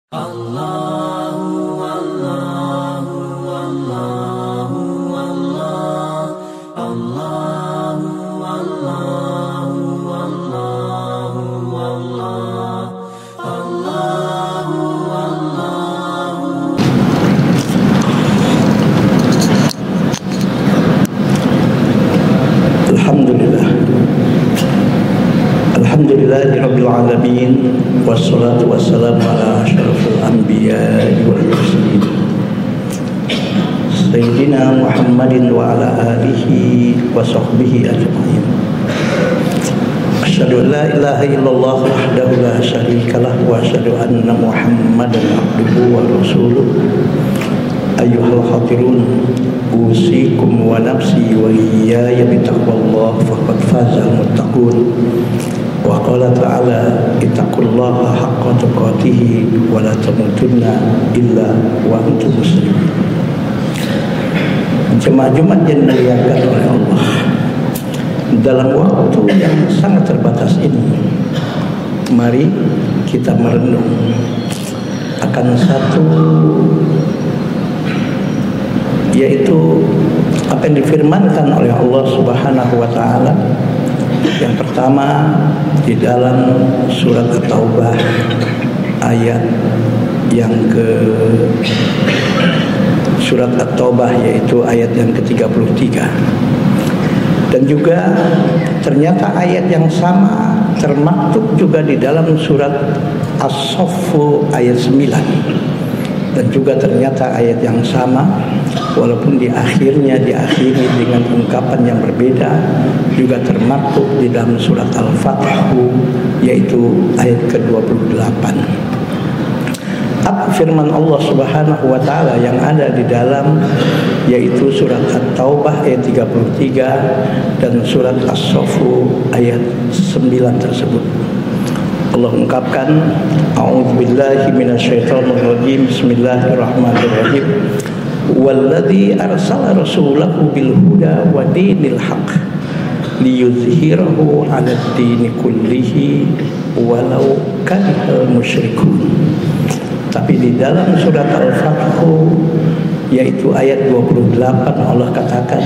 Allahu Allahu Allahu Allah Allahu Allahu Allahu Allah Allahu Allahu. Alhamdulillahirabbil alamin wassalatu wassalamu ala asyrafil anbiya'i wal mursalin sayyidina Muhammadin wa ala alihi wa sahbihi ajma'in. Asyhadu an la ilaha illallah wahdahu la syarikalah wa asyhadu anna Muhammadan abduhu wa rasuluh. Ayyuhal hadirun, usikum wa nafsi wa iyaya bitaqwallah faqad fazal muttaqun. Wa qala ta'ala ittaqullaha haqqa tuqatih wa la tamutunna illa wa antum muslimun. Jemaah Jumat yang dimuliakan oleh Allah, dalam waktu yang sangat terbatas ini, mari kita merenung akan satu, yaitu apa yang difirmankan oleh Allah Subhanahu wa taala. Yang pertama di dalam surat At-Taubah ayat yang surat At-Taubah, yaitu ayat yang ke-33. Dan juga ternyata ayat yang sama termaktub juga di dalam surat As-Saff ayat 9. Dan juga ternyata ayat yang sama, walaupun diakhiri dengan ungkapan yang berbeda, juga termaktub di dalam surat Al-Fatih, yaitu ayat ke-28. Apa firman Allah Subhanahu wa taala yang ada di dalam, yaitu surat At-Taubah ayat 33 dan surat As-Saff ayat 9 tersebut. Allah ungkapkan, a'udzubillahi minasyaitonir rajim, bismillahirrahmanirrahim. Walladzi arsala rasulahu bil huda wa dinil haqq liyuzhirahu 'alad dini kullihi walau karihal musyrikun. Tapi di dalam surat Al-Fatih, yaitu ayat 28, Allah katakan,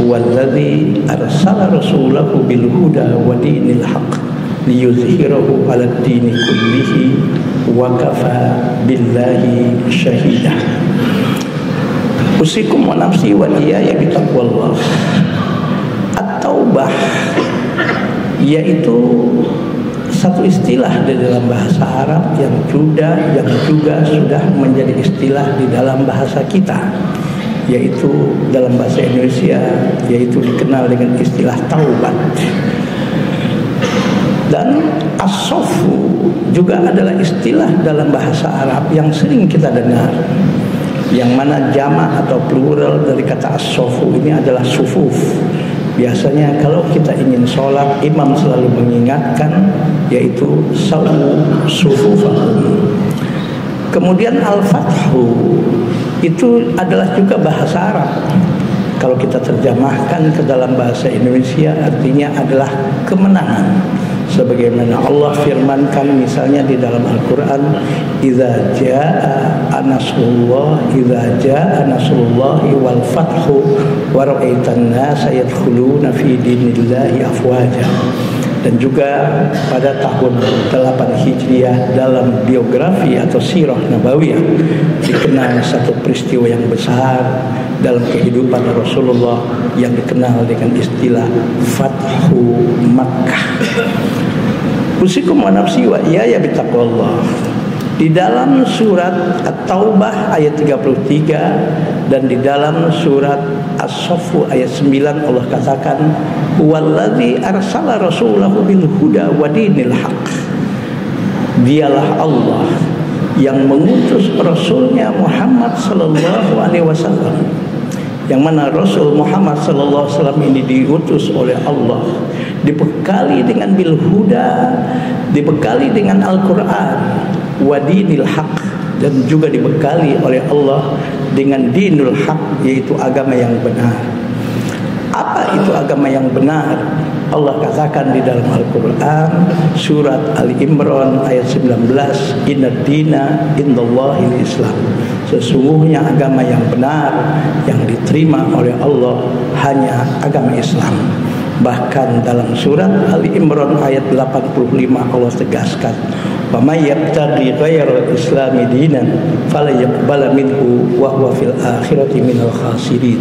walladzi arsala rasulahu bil huda wa dinil haqq liyuzhirahu 'alad dini kullihi wa kafa billahi syahida. Usikum wa nafsi wa iyaya bitaqwallah. At-Taubah yaitu satu istilah di dalam bahasa Arab yang juga sudah menjadi istilah di dalam bahasa kita, yaitu dalam bahasa Indonesia, yaitu dikenal dengan istilah taubat. Dan as-saffu juga adalah istilah dalam bahasa Arab yang sering kita dengar, yang mana jamak atau plural dari kata as-saffu ini adalah sufuf. Biasanya kalau kita ingin sholat, imam selalu mengingatkan, yaitu sawu sufufakum. Kemudian al-fathu itu adalah juga bahasa Arab. Kalau kita terjemahkan ke dalam bahasa Indonesia, artinya adalah kemenangan. Sebagaimana Allah firmankan misalnya di dalam Al-Quran, idza jaa nasrullahi wal fathu wa ra'aitan nasa yadkhuluna fi dinillahi afwaja. Dan juga pada tahun 8 Hijriah dalam biografi atau sirah nabawiyah dikenal satu peristiwa yang besar dalam kehidupan Rasulullah yang dikenal dengan istilah Fathu Makkah. Usikum wa nafsi wa iyaya bitaqwallah. Di dalam surat At-Taubah ayat 33 dan di dalam surat As-Saff ayat 9 Allah katakan, walladzi arsala rasulahu bil huda wa dinil haqq. Dialah Allah yang mengutus Rasulnya Muhammad sallallahu alaihi wasallam, yang mana Rasul Muhammad sallallahu alaihi wasallam ini diutus oleh Allah, dibekali dengan bil huda, dibekali dengan Al-Quran, wa dinil haq, dan juga dibekali oleh Allah dengan dinul haq, yaitu agama yang benar. Apa itu agama yang benar? Allah katakan di dalam Al-Quran surat Ali Imran ayat 19, Inna dina indallahil Islam. Sesungguhnya agama yang benar yang diterima oleh Allah hanya agama Islam. Bahkan dalam surat Ali Imran ayat 85 Allah tegaskan, "Wa may yabtaghi ghairal islami dinan fala yuqbala minhu wa huwa fil akhirati minal khasirin."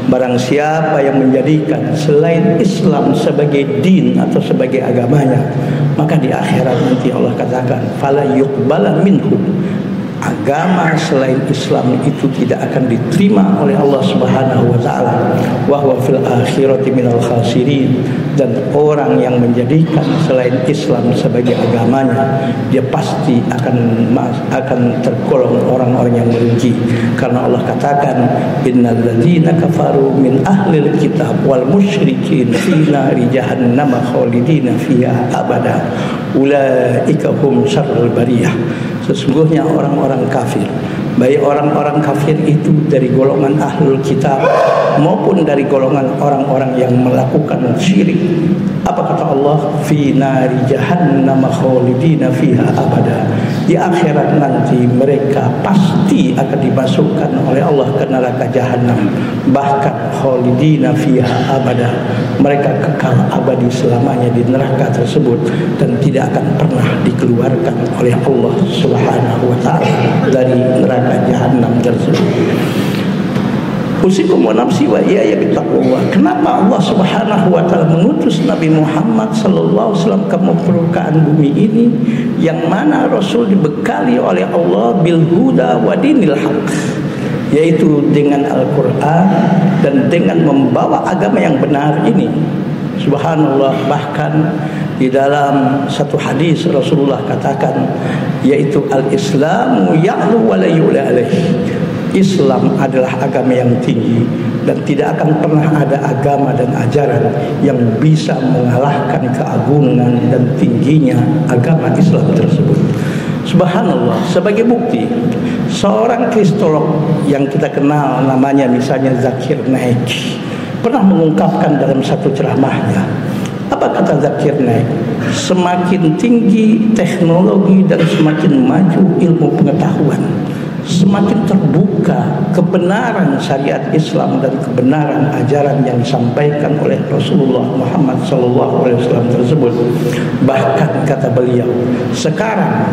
Barang siapa yang menjadikan selain Islam sebagai din atau sebagai agamanya, maka di akhirat nanti Allah katakan fala yuqbala minhu, agama selain Islam itu tidak akan diterima oleh Allah Subhanahu wa taala. Wa huwa fil akhirati minal khasirin, dan orang yang menjadikan selain Islam sebagai agamanya, dia pasti akan tergolong orang-orang yang merugi. Karena Allah katakan innal ladzina kafaru min ahlil kitab wal musyrikin fi nari jahannam khalidina fiha abada ulaika hum syarrul bariyah. Sesungguhnya orang-orang kafir, baik orang-orang kafir itu dari golongan ahlul kitab maupun dari golongan orang-orang yang melakukan syirik, apa kata Allah? Fi nari jahannam khalidina fiha abada. Di akhirat nanti mereka pasti akan dimasukkan oleh Allah ke neraka jahanam, bahkan khalidina fiha abada, mereka kekal abadi selamanya di neraka tersebut dan tidak akan pernah dikeluarkan oleh Allah Subhanahu wa taala dari neraka jahanam tersebut. Usikum wa nafsi wa iyaya bittaqwa. Kenapa Allah Subhanahu wa taala mengutus Nabi Muhammad sallallahu alaihi wasallam ke permukaan bumi ini, yang mana Rasul dibekali oleh Allah bil huda wa dinil haq, yaitu dengan Al-Qur'an dan dengan membawa agama yang benar ini. Subhanallah, bahkan di dalam satu hadis Rasulullah katakan, yaitu al-Islamu ya'lu wa la yu'la alaihi. Islam adalah agama yang tinggi dan tidak akan pernah ada agama dan ajaran yang bisa mengalahkan keagungan dan tingginya agama Islam tersebut. Subhanallah, sebagai bukti, seorang kristolog yang kita kenal namanya misalnya Zakir Naik pernah mengungkapkan dalam satu ceramahnya. Apa kata Zakir Naik? Semakin tinggi teknologi dan semakin maju ilmu pengetahuan, semakin terbuka kebenaran syariat Islam dan kebenaran ajaran yang disampaikan oleh Rasulullah Muhammad SAW tersebut. Bahkan kata beliau, sekarang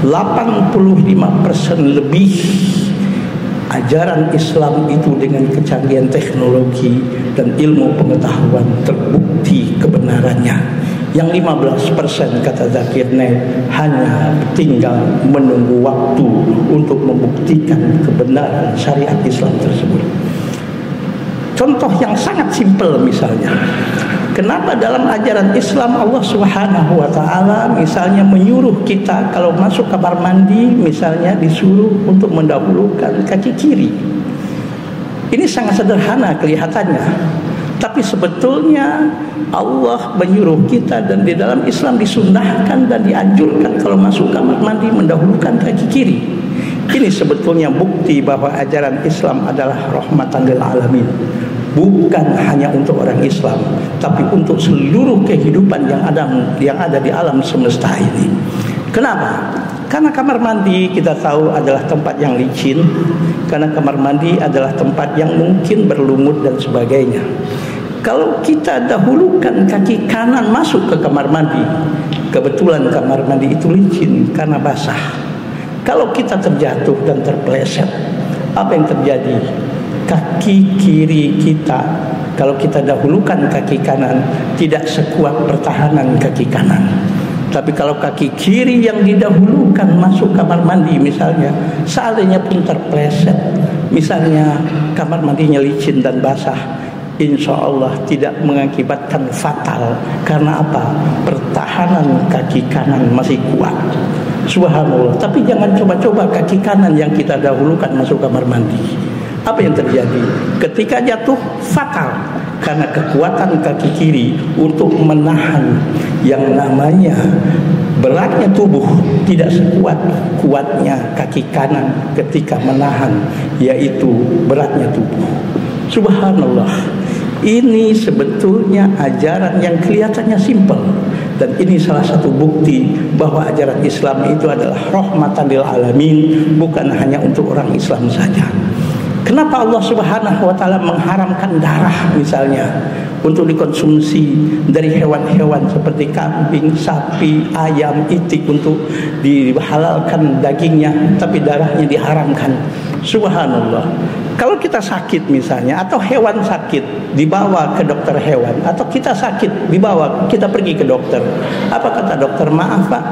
85% lebih ajaran Islam itu dengan kecanggihan teknologi dan ilmu pengetahuan terbukti kebenarannya. Yang 15% kata Zakir Naik hanya tinggal menunggu waktu untuk membuktikan kebenaran syariat Islam tersebut. Contoh yang sangat simpel misalnya, kenapa dalam ajaran Islam Allah Subhanahu wa taala misalnya menyuruh kita kalau masuk kamar mandi misalnya disuruh untuk mendahulukan kaki kiri. Ini sangat sederhana kelihatannya, tapi sebetulnya Allah menyuruh kita, dan di dalam Islam disunnahkan dan dianjurkan kalau masuk kamar mandi mendahulukan kaki kiri. Ini sebetulnya bukti bahwa ajaran Islam adalah rahmatan lil alamin, bukan hanya untuk orang Islam, tapi untuk seluruh kehidupan yang ada di alam semesta ini. Kenapa? Karena kamar mandi kita tahu adalah tempat yang licin, karena kamar mandi adalah tempat yang mungkin berlumut dan sebagainya. Kalau kita dahulukan kaki kanan masuk ke kamar mandi, kebetulan kamar mandi itu licin karena basah. Kalau kita terjatuh dan terpeleset, apa yang terjadi? Kaki kiri kita, kalau kita dahulukan kaki kanan, tidak sekuat pertahanan kaki kanan. Tapi kalau kaki kiri yang didahulukan masuk kamar mandi misalnya, seandainya pun terpeleset, misalnya kamar mandinya licin dan basah, insya Allah tidak mengakibatkan fatal. Karena apa? Pertahanan kaki kanan masih kuat. Subhanallah. Tapi jangan coba-coba kaki kanan yang kita dahulukan masuk kamar mandi. Apa yang terjadi? Ketika jatuh fatal, karena kekuatan kaki kiri untuk menahan yang namanya beratnya tubuh tidak sekuat kuatnya kaki kanan ketika menahan yaitu beratnya tubuh. Subhanallah. Ini sebetulnya ajaran yang kelihatannya simpel, dan ini salah satu bukti bahwa ajaran Islam itu adalah rahmatan lil alamin, bukan hanya untuk orang Islam saja. Kenapa Allah Subhanahu wa taala mengharamkan darah misalnya untuk dikonsumsi dari hewan-hewan seperti kambing, sapi, ayam, itik untuk dihalalkan dagingnya, tapi darahnya diharamkan? Subhanallah. Kalau kita sakit misalnya, atau hewan sakit dibawa ke dokter hewan, atau kita sakit dibawa, kita pergi ke dokter, apa kata dokter? Maaf Pak,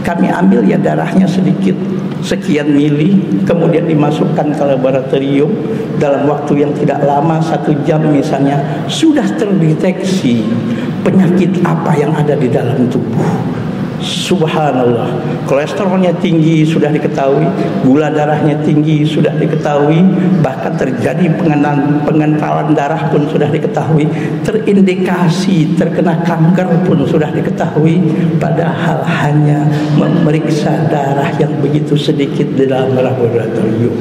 kami ambil ya darahnya sedikit, sekian mili, kemudian dimasukkan ke laboratorium, dalam waktu yang tidak lama, 1 jam misalnya, sudah terdeteksi penyakit apa yang ada di dalam tubuh. Subhanallah. Kolesterolnya tinggi sudah diketahui, gula darahnya tinggi sudah diketahui, bahkan terjadi pengentalan darah pun sudah diketahui, terindikasi terkena kanker pun sudah diketahui, padahal hanya memeriksa darah yang begitu sedikit di dalam laboratorium.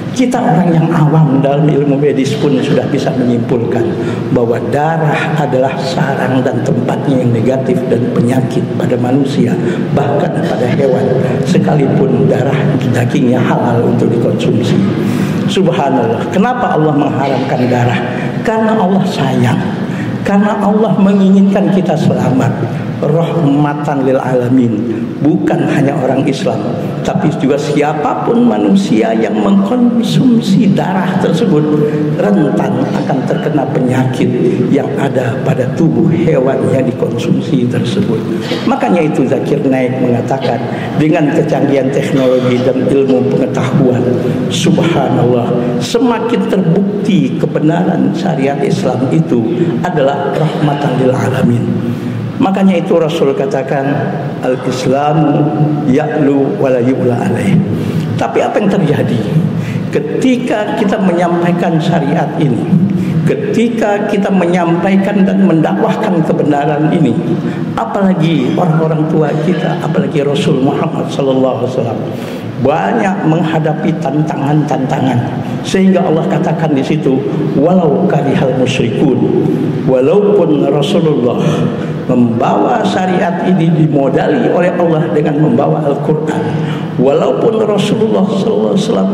Kita orang yang awam dalam ilmu medis pun sudah bisa menyimpulkan bahwa darah adalah sarang dan tempatnya yang negatif dan penyakit pada manusia, bahkan pada hewan, sekalipun darah dagingnya halal untuk dikonsumsi. Subhanallah. Kenapa Allah mengharamkan darah? Karena Allah sayang, karena Allah menginginkan kita selamat. Rahmatan lil alamin, bukan hanya orang Islam, tapi juga siapapun manusia yang mengkonsumsi darah tersebut rentan akan terkena penyakit yang ada pada tubuh hewan yang dikonsumsi tersebut. Makanya itu Zakir Naik mengatakan, dengan kecanggihan teknologi dan ilmu pengetahuan, subhanallah, semakin terbukti kebenaran syariat Islam itu adalah rahmatan lil alamin. Makanya itu Rasul katakan, al-Islamu ya'lu wa la yu'la alaih. Tapi apa yang terjadi ketika kita menyampaikan syariat ini, ketika kita menyampaikan dan mendakwahkan kebenaran ini, apalagi orang-orang tua kita, apalagi Rasul Muhammad sallallahu alaihi wasallam, banyak menghadapi tantangan-tantangan, sehingga Allah katakan di situ, walau karihal musyrikun, walaupun Rasulullah membawa syariat ini dimodali oleh Allah dengan membawa Al-Quran, walaupun Rasulullah SAW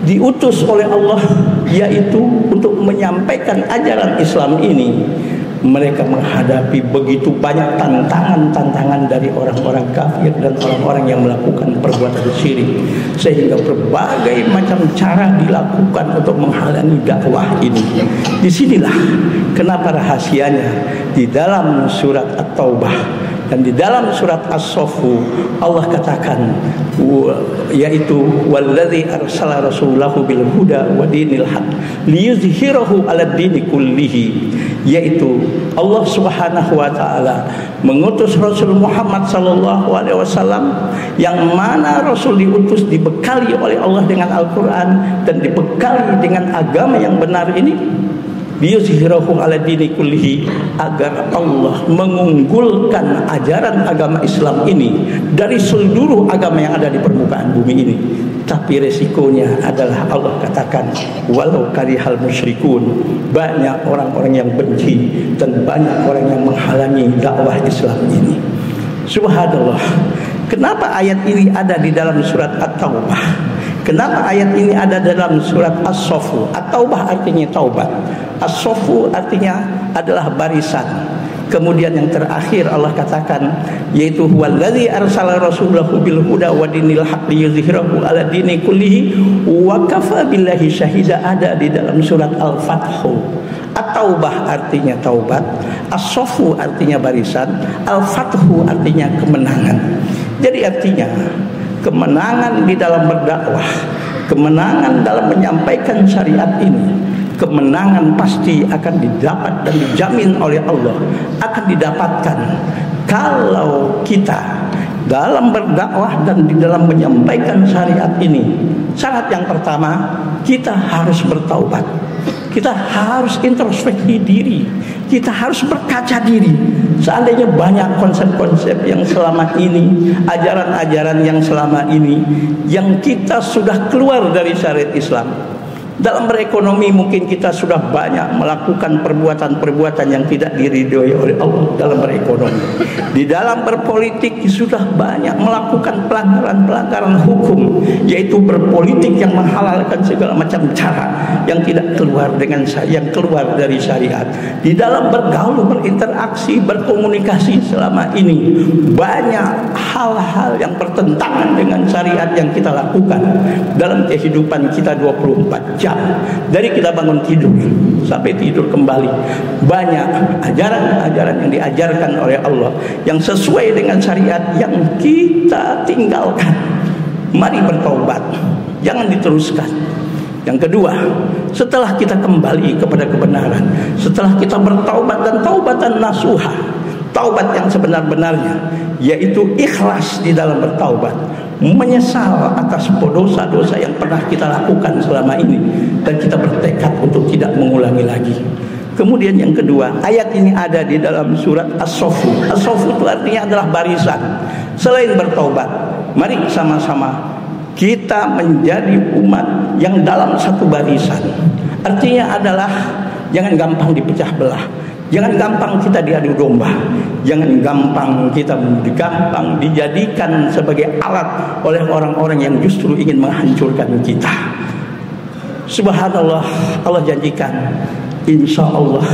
diutus oleh Allah yaitu untuk menyampaikan ajaran Islam ini, mereka menghadapi begitu banyak tantangan-tantangan dari orang-orang kafir dan orang-orang yang melakukan perbuatan syirik, sehingga berbagai macam cara dilakukan untuk menghalangi dakwah ini. Disinilah kenapa rahasianya di dalam surat At-Taubah dan di dalam surat As-Saffu Allah katakan, yaitu walladzi arsala rasulahu bil huda wa dinil haq liyuzhirahu 'alad dini kullihi, yaitu Allah Subhanahu wa taala mengutus Rasul Muhammad sallallahu alaihi wasallam, yang mana Rasul diutus dibekali oleh Allah dengan Al-Qur'an dan dibekali dengan agama yang benar ini, liyuzhirahu 'ala dini kullihi, agar Allah mengunggulkan ajaran agama Islam ini dari seluruh agama yang ada di permukaan bumi ini. Tapi resikonya adalah Allah katakan, walau karihal musyrikun, banyak orang-orang yang benci dan banyak orang yang menghalangi dakwah Islam ini. Subhanallah. Kenapa ayat ini ada di dalam surat At-Taubah? Kenapa ayat ini ada dalam surat As-Saffu? At-Taubah artinya taubat, As-Saffu artinya adalah barisan. Kemudian yang terakhir Allah katakan, yaitu huwallazi arsala rasulahu bil huda wa dinil haq liyuzhirahu 'ala dini kullihi wa kafa billahi syahida, ada di dalam surat Al-Fath. At-Taubah artinya taubat, As-Saffu artinya barisan, Al-Fathu artinya kemenangan. Jadi artinya kemenangan di dalam berdakwah, kemenangan dalam menyampaikan syariat ini, kemenangan pasti akan didapat dan dijamin oleh Allah, akan didapatkan kalau kita dalam berdakwah dan di dalam menyampaikan syariat ini. Syarat yang pertama, kita harus bertaubat, kita harus introspeksi diri, kita harus berkaca diri. Seandainya banyak konsep-konsep yang selama ini, ajaran-ajaran yang selama ini, yang kita sudah keluar dari syariat Islam, Dalam berekonomi mungkin kita sudah banyak melakukan perbuatan-perbuatan yang tidak diridhoi oleh Allah dalam berekonomi. Di dalam berpolitik sudah banyak melakukan pelanggaran-pelanggaran hukum, yaitu berpolitik yang menghalalkan segala macam cara yang tidak keluar dari syariat. Di dalam bergaul, berinteraksi, berkomunikasi selama ini banyak hal-hal yang bertentangan dengan syariat yang kita lakukan dalam kehidupan kita 24 jam. Dari kita bangun tidur sampai tidur kembali, banyak ajaran-ajaran yang diajarkan oleh Allah yang sesuai dengan syariat yang kita tinggalkan. Mari bertaubat, jangan diteruskan. Yang kedua, setelah kita kembali kepada kebenaran, setelah kita bertaubat dan taubatan nasuha, taubat yang sebenar-benarnya, yaitu ikhlas di dalam bertaubat, menyesal atas dosa-dosa yang pernah kita lakukan selama ini, dan kita bertekad untuk tidak mengulangi lagi. Kemudian yang kedua, ayat ini ada di dalam surat As-Soffu. As-Soffu itu artinya adalah barisan. Selain bertaubat, mari sama-sama kita menjadi umat yang dalam satu barisan. Artinya adalah jangan gampang dipecah belah. Jangan gampang kita diadu domba. Jangan gampang kita dijadikan sebagai alat oleh orang-orang yang justru ingin menghancurkan kita. Subhanallah, Allah janjikan, insya Allah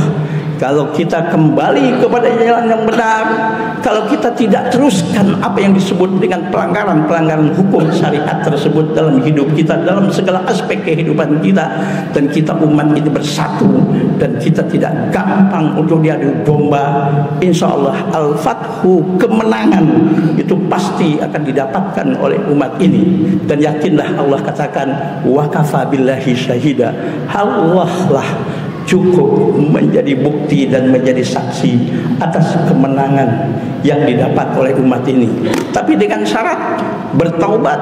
kalau kita kembali kepada jalan yang benar, kalau kita tidak teruskan apa yang disebut dengan pelanggaran-pelanggaran hukum syariat tersebut dalam hidup kita, dalam segala aspek kehidupan kita, dan kita umat ini bersatu, dan kita tidak gampang untuk diadu domba, insya Allah al-fathu, kemenangan itu pasti akan didapatkan oleh umat ini. Dan yakinlah, Allah katakan wa kafa billahi syahida, Allah lah cukup menjadi bukti dan menjadi saksi atas kemenangan yang didapat oleh umat ini. Tapi dengan syarat bertaubat,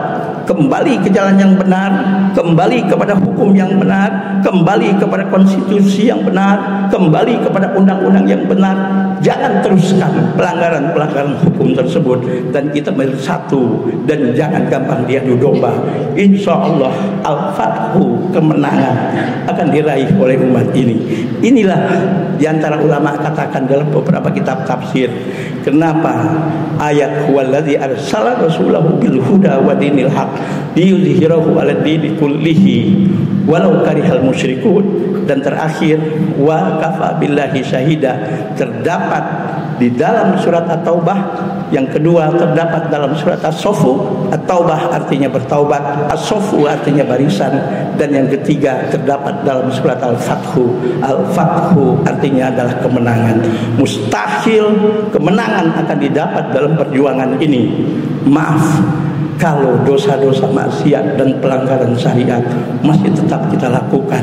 kembali ke jalan yang benar, kembali kepada hukum yang benar, kembali kepada konstitusi yang benar, kembali kepada undang-undang yang benar. Jangan teruskan pelanggaran-pelanggaran hukum tersebut, dan kita bersatu, dan jangan gampang diadu domba. Insya Allah al-fathu, kemenangan akan diraih oleh umat ini. Inilah diantara ulama katakan dalam beberapa kitab tafsir, kenapa ayat huwallazi arsala rasulahu bil huda wa dinil haq liyudhhirahu 'ala dini kullihi walau karihal musyrikun. Dan terakhir wa kafa billahi syahida terdapat di dalam surat At-Taubah. Yang kedua terdapat dalam surat As-Soffu. At-Taubah artinya bertaubat, As-Soffu artinya barisan, dan yang ketiga terdapat dalam surat Al-Fathu. Al-Fathu artinya adalah kemenangan. Mustahil kemenangan akan didapat dalam perjuangan ini, maaf, kalau dosa-dosa maksiat dan pelanggaran syariat masih tetap kita lakukan.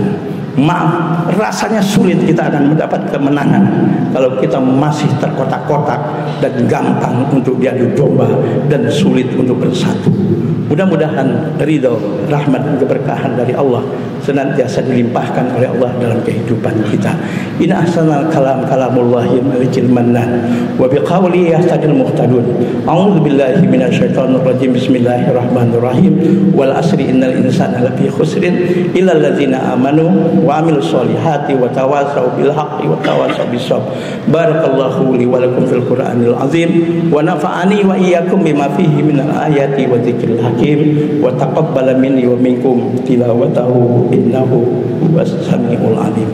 Maaf, rasanya sulit kita akan mendapat kemenangan kalau kita masih terkotak-kotak dan gampang untuk diadu domba dan sulit untuk bersatu. Mudah-mudahan ridho, rahmat, dan keberkahan dari Allah senantiasa dilimpahkan oleh Allah dalam kehidupan kita. Inna ahsanal kalam kalamullahi malikil mannan wa biqawli yahtadil muhtadun. A'udzu billahi minasyaitonir rajim. Bismillahirrahmanirrahim. Wal asri innal insana lafi khusrin illal ladzina amanu wa amilus solihati wa tawasau bil haqqi wa tawasau bis sabr. Barakallahu li wa lakum fil Qur'anil azim wa nafa'ani wa iyyakum bima fihi minal ayati wa dzikril hakim wa taqabbala minni wa minkum tilawatahu innahu huwas samiul alim.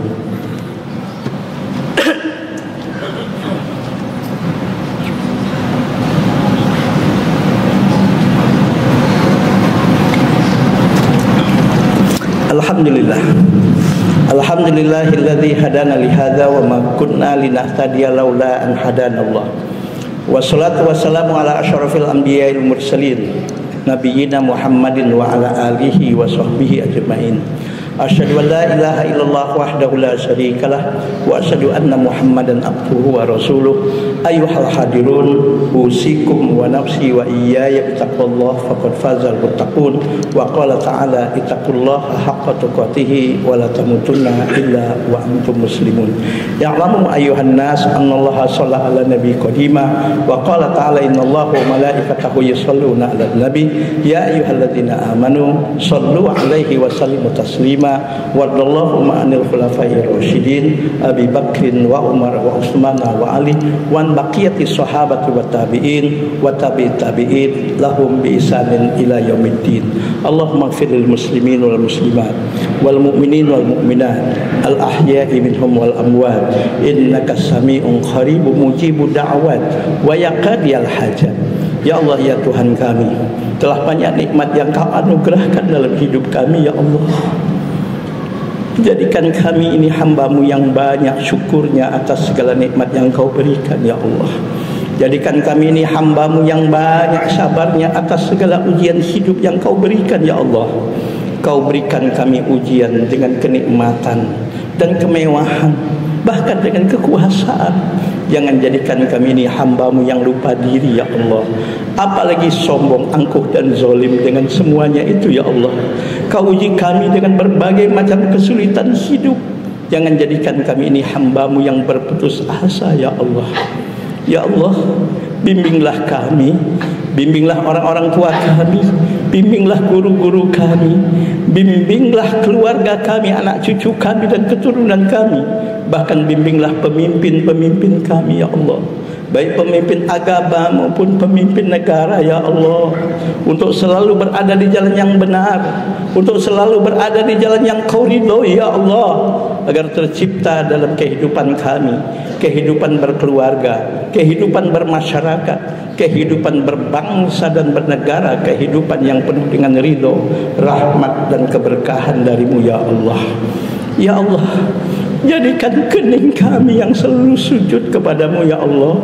Alhamdulillah. Alhamdulillahilladzi hadana li hadza wa ma kunna linahtadiya laula an hadanallah. Wassalatu wassalamu ala asyrafil anbiya'il mursalin nabiyina Muhammadin wa ala alihi wa sahbihi ajma'in. Asyhadu an la ilaha illallah wahdahu la syarikalah wa asyhadu anna Muhammadan abduhu wa rasuluh. Ayyuhal hadirun, usikum wa nafsi wa iyaya bittaqwallahi faqad fazal muttaqun. Wa qala ta'ala ittaqullaha haqqa tuqatih wa la tamutunna illa wa antum muslimun. Ya'lamu ayyuhan nas annallaha shalla 'ala nabi qadima wa qala ta'ala innallaha wa malaikatahu yusholluna 'alan nabi ya ayyuhalladzina amanu shallu 'alaihi wa sallimu taslima. taslima Wadallahumma anil khulafai rasyidin Abi Bakrin wa Umar wa Utsman wa Ali wa baqiyati sahabati wa tabi'in wa tabi'in lahum bi ihsanin ila yaumiddin. Allahumma ighfir lil muslimin wal muslimat wal mu'minin wal mu'minat al ahya'i minhum wal amwat innaka sami'un qaribun mujibud da'wat wa yaqdiyal hajat. Ya Allah, ya Tuhan kami, telah banyak nikmat yang Kau anugerahkan dalam hidup kami, ya Allah. Jadikan kami ini hamba-Mu yang banyak syukurnya atas segala nikmat yang Kau berikan, ya Allah. Jadikan kami ini hamba-Mu yang banyak sabarnya atas segala ujian hidup yang Kau berikan, ya Allah. Kau berikan kami ujian dengan kenikmatan dan kemewahan, bahkan dengan kekuasaan. Jangan jadikan kami ini hamba-Mu yang lupa diri, ya Allah. Apalagi sombong, angkuh dan zalim dengan semuanya itu, ya Allah. Kau uji kami dengan berbagai macam kesulitan hidup. Jangan jadikan kami ini hamba-Mu yang berputus asa, ya Allah. Ya Allah, bimbinglah kami, bimbinglah orang-orang tua kami, bimbinglah guru-guru kami, bimbinglah keluarga kami, anak cucu kami dan keturunan kami. Bahkan bimbinglah pemimpin-pemimpin kami, ya Allah, baik pemimpin agama maupun pemimpin negara, ya Allah, untuk selalu berada di jalan yang benar, untuk selalu berada di jalan yang Kau ridhoi, ya Allah, agar tercipta dalam kehidupan kami, kehidupan berkeluarga, kehidupan bermasyarakat, kehidupan berbangsa dan bernegara, kehidupan yang penuh dengan ridho, rahmat dan keberkahan dari-Mu, ya Allah. Ya Allah, jadikan kening kami yang selalu sujud kepadamu, ya Allah.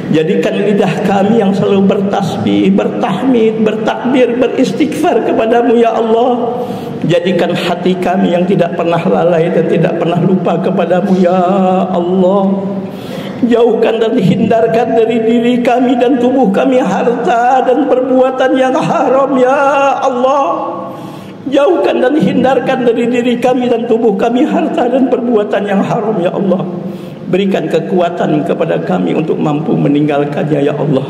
Jadikan lidah kami yang selalu bertasbih, bertahmid, bertakbir, beristighfar kepadamu, ya Allah. Jadikan hati kami yang tidak pernah lalai dan tidak pernah lupa kepadamu, ya Allah. Jauhkan dan hindarkan dari diri kami dan tubuh kami harta dan perbuatan yang haram, ya Allah. Jauhkan dan hindarkan dari diri kami dan tubuh kami harta dan perbuatan yang haram, ya Allah. Berikan kekuatan kepada kami untuk mampu meninggalkannya, ya Allah.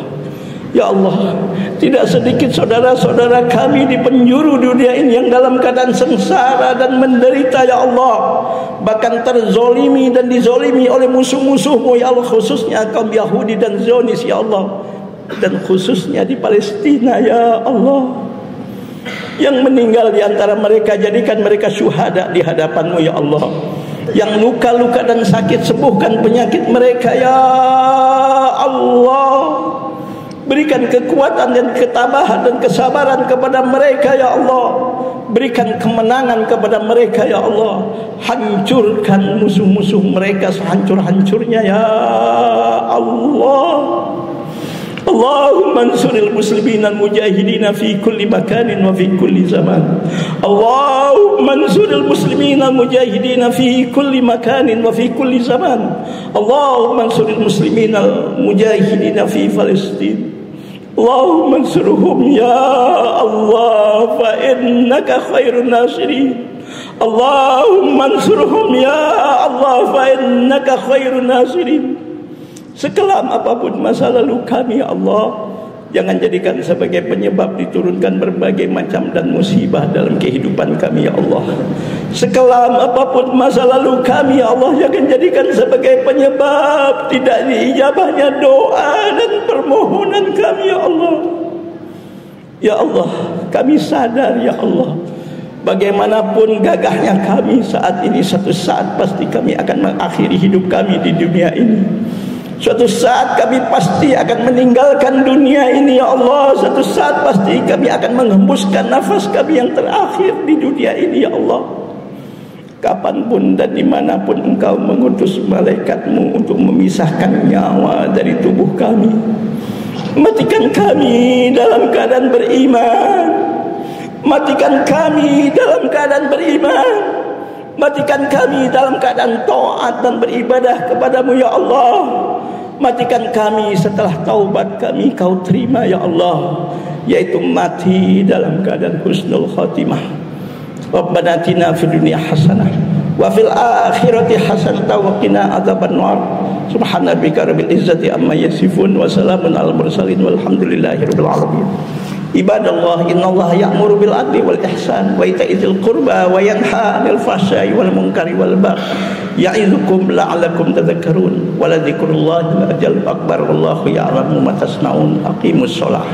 Ya Allah, tidak sedikit saudara-saudara kami di penjuru dunia ini yang dalam keadaan sengsara dan menderita, ya Allah. Bahkan terzolimi dan dizolimi oleh musuh-musuh-Mu, ya Allah, khususnya kaum Yahudi dan Zionis, ya Allah. Dan khususnya di Palestina, ya Allah. Yang meninggal di antara mereka, jadikan mereka syuhada di hadapan-Mu, ya Allah. Yang luka-luka dan sakit, sembuhkan penyakit mereka, ya Allah. Berikan kekuatan dan ketabahan dan kesabaran kepada mereka, ya Allah. Berikan kemenangan kepada mereka, ya Allah. Hancurkan musuh-musuh mereka sehancur-hancurnya, ya Allah. Allahumma ansuril muslimin al-mujahidin fi kulli makanin wa fi kulli zaman. Allahumma ansuril muslimin al-mujahidin fi kulli makanin wa fi kulli zaman. Allahumma ansuril muslimin al-mujahidin fi Palestin. Allahumma ansurhum, ya Allah, fa innaka khairun nasirin. Allahumma ansurhum, ya Allah, fa innaka khairun nasirin. Sekelam apapun masa lalu kami, ya Allah, jangan jadikan sebagai penyebab diturunkan berbagai macam dan musibah dalam kehidupan kami, ya Allah. Sekelam apapun masa lalu kami, ya Allah, jangan jadikan sebagai penyebab tidak diijabahnya doa dan permohonan kami, ya Allah. Ya Allah, kami sadar, ya Allah, bagaimanapun gagahnya kami saat ini, satu saat pasti kami akan mengakhiri hidup kami di dunia ini. Suatu saat kami pasti akan meninggalkan dunia ini, ya Allah. Suatu saat pasti kami akan menghembuskan nafas kami yang terakhir di dunia ini, ya Allah. Kapanpun dan dimanapun Engkau mengutus malaikat-Mu untuk memisahkan nyawa dari tubuh kami, matikan kami dalam keadaan beriman. Matikan kami dalam keadaan beriman. Matikan kami dalam keadaan taat dan beribadah kepadamu, ya Allah. Matikan kami setelah taubat kami Kau terima, ya Allah, yaitu mati dalam keadaan husnul khatimah. Rabbana atina fid dunya hasanah wa fil akhirati hasanah wa qina adzabannar. Subhana rabbika rabbil izzati amma yasifun wa salamun alal mursalin walhamdulillahi rabbil alamin. Ibadallah, innallaha ya'muru bil adli wal ihsan wa ita'idzil qurba wa yanha 'anil fahsya'i wal munkari wal baghi ya'izukum la'allakum tadhakkarun wa la dzikrullahi akbar wallahu ya'lamu ma tasna'un. Aqimus shalah.